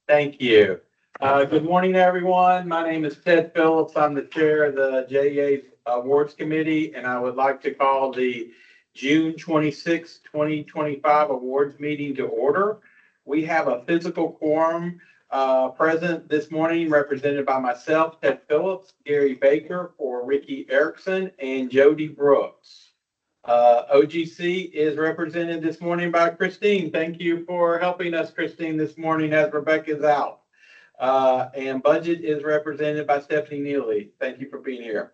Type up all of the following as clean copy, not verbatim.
Thank you. Good morning, everyone. My name is Ted Phillips. I'm the chair of the JEA Awards Committee, and I would like to call the June 26, 2025 awards meeting to order. We have a physical quorum present this morning, represented by myself, Ted Phillips, Gary Baker, for Ricky Erickson, and Jody Brooks. OGC is represented this morning by Christine. Thank you for helping us, Christine, this morning as Rebecca is out. And budget is represented by Stephanie Neely. Thank you for being here.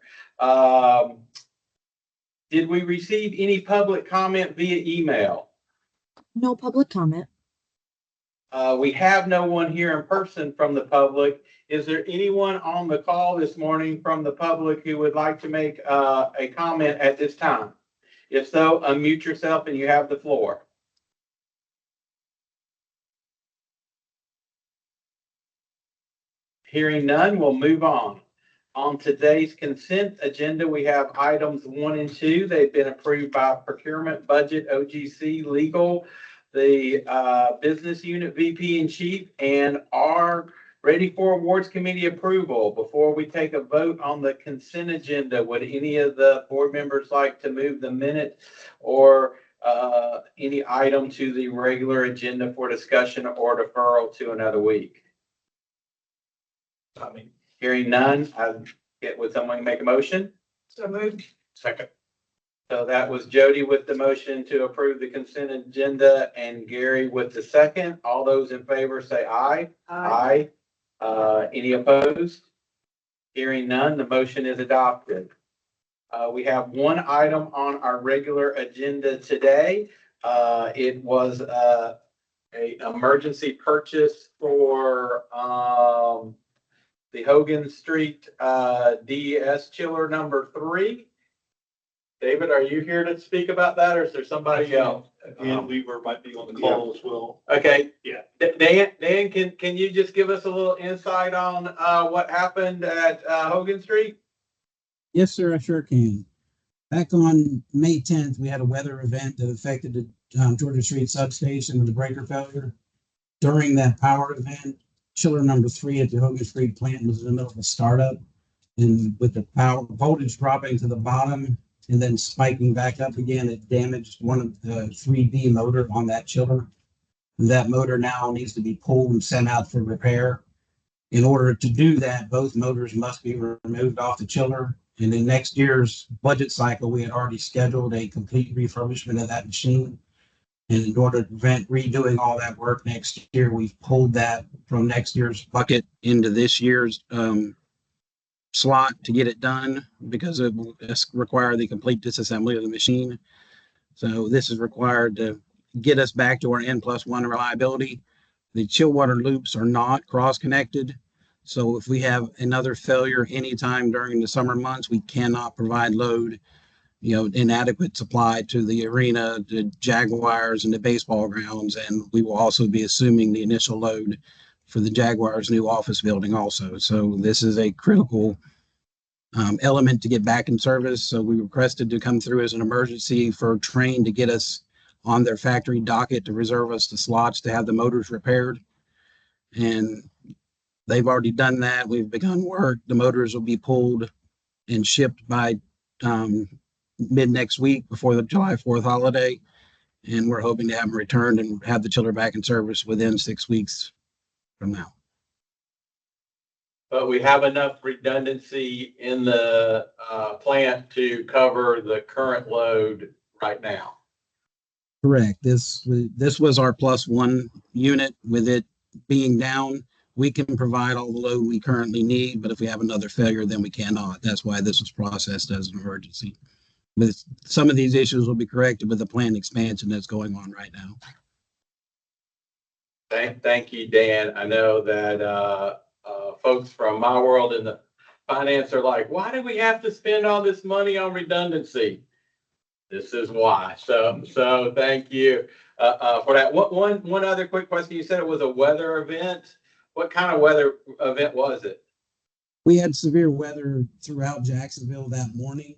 Did we receive any public comment via email? No public comment. We have no one here in person from the public. Is there anyone on the call this morning from the public who would like to make a comment at this time? If so, unmute yourself and you have the floor. Hearing none, we'll move on. On today's consent agenda, we have items 1 and 2. They've been approved by procurement, budget, OGC, legal, the business unit VP and chief, and are ready for awards committee approval. Before we take a vote on the consent agenda, would any of the board members like to move the minute or any item to the regular agenda for discussion or deferral to another week? Hearing none, would someone make a motion? So moved. Second. So that was Jody with the motion to approve the consent agenda and Gary with the second. All those in favor say aye. Aye. Any opposed? Hearing none, the motion is adopted. We have one item on our regular agenda today. It was a emergency purchase for the Hogan Street DES chiller number 3. David, are you here to speak about that, or is there somebody else? Again, Weaver might be on the call as well. Okay. Yeah. Dan, can you just give us a little insight on what happened at Hogan Street? Yes, sir, I sure can. Back on May 10th, we had a weather event that affected the Georgia Street substation with a breaker failure. During that power event, chiller number 3 at the Hogan Street plant was in the middle of a startup, and with the power voltage dropping to the bottom and then spiking back up again, it damaged one of the 3D motor on that chiller. That motor now needs to be pulled and sent out for repair. In order to do that, both motors must be removed off the chiller. And in next year's budget cycle, we had already scheduled a complete refurbishment of that machine. And in order to prevent redoing all that work next year, we've pulled that from next year's bucket into this year's slot to get it done, because it will require the complete disassembly of the machine. So this is required to get us back to our N+1 reliability. The chill water loops are not cross-connected. So if we have another failure anytime during the summer months, we cannot provide load, inadequate supply to the arena, the Jaguars, and the baseball grounds. And we will also be assuming the initial load for the Jaguars' new office building also. So this is a critical element to get back in service. So we requested to come through as an emergency for Train to get us on their factory docket to reserve us the slots to have the motors repaired. And they've already done that. We've begun work. The motors will be pulled and shipped by mid next week before the July 4th holiday. And we're hoping to have them returned and have the chiller back in service within 6 weeks from now. But we have enough redundancy in the plant to cover the current load right now. Correct. This was our +1 unit. With it being down, we can provide all the load we currently need, but if we have another failure, then we cannot. That's why this was processed as an emergency. But some of these issues will be corrected with the plant expansion that's going on right now. Thank you, Dan. I know that folks from my world in the finance are like, why do we have to spend all this money on redundancy? This is why. So thank you for that. One other quick question. You said it was a weather event. What kind of weather event was it? We had severe weather throughout Jacksonville that morning,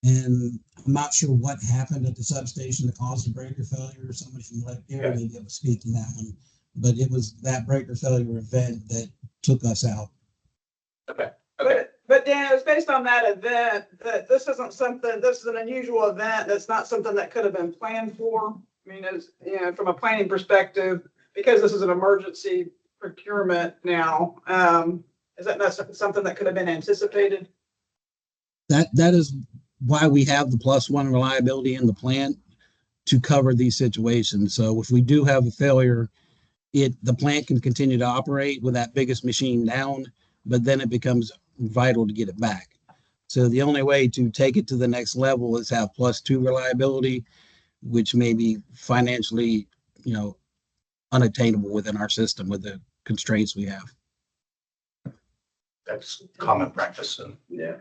and I'm not sure what happened at the substation that caused the breaker failure. Somebody from Gary may be able to speak to that one. but it was that breaker failure event that took us out. Okay. But Dan, it's based on that event, that this isn't something, this is an unusual event. That's not something that could have been planned for. I mean, as, you know, from a planning perspective, because this is an emergency procurement now, is that not something that could have been anticipated? That is why we have the +1 reliability in the plant to cover these situations. So if we do have a failure, the plant can continue to operate with that biggest machine down, but then it becomes vital to get it back. So the only way to take it to the next level is have +2 reliability, which may be financially, unattainable within our system with the constraints we have. That's common practice. And Yeah.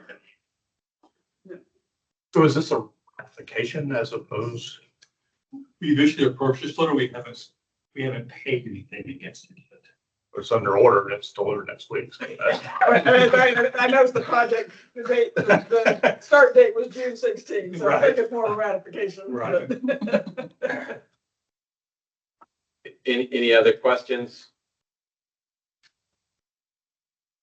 so is this a ratification as opposed? We usually approach this letter, we haven't paid anything against it yet. It's under order and it's delivered next week. So I noticed the project, the start date was June 16th, so I think it's more of a ratification. Right. Any other questions?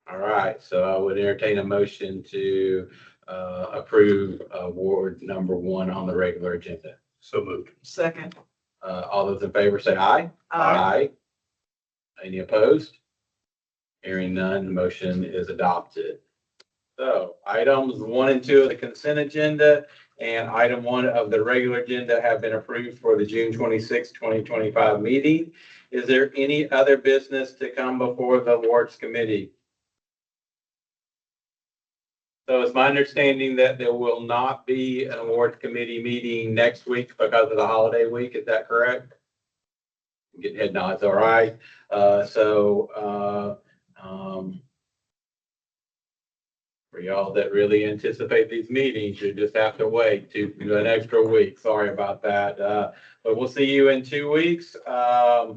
All right, so I would entertain a motion to approve award number 1 on the regular agenda. So moved. Second. All those in favor say aye. Aye. Any opposed? Hearing none, the motion is adopted. So items 1 and 2 of the consent agenda and item 1 of the regular agenda have been approved for the June 26, 2025 meeting. Is there any other business to come before the awards committee? So it's my understanding that there will not be an awards committee meeting next week because of the holiday week. Is that correct? Getting head nods. All right. For y'all that really anticipate these meetings, you just have to wait to an extra week. Sorry about that. But we'll see you in 2 weeks. I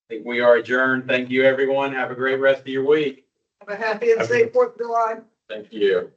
think we are adjourned. Thank you, everyone. Have a great rest of your week. Have a happy and safe 4th of July. Thank you.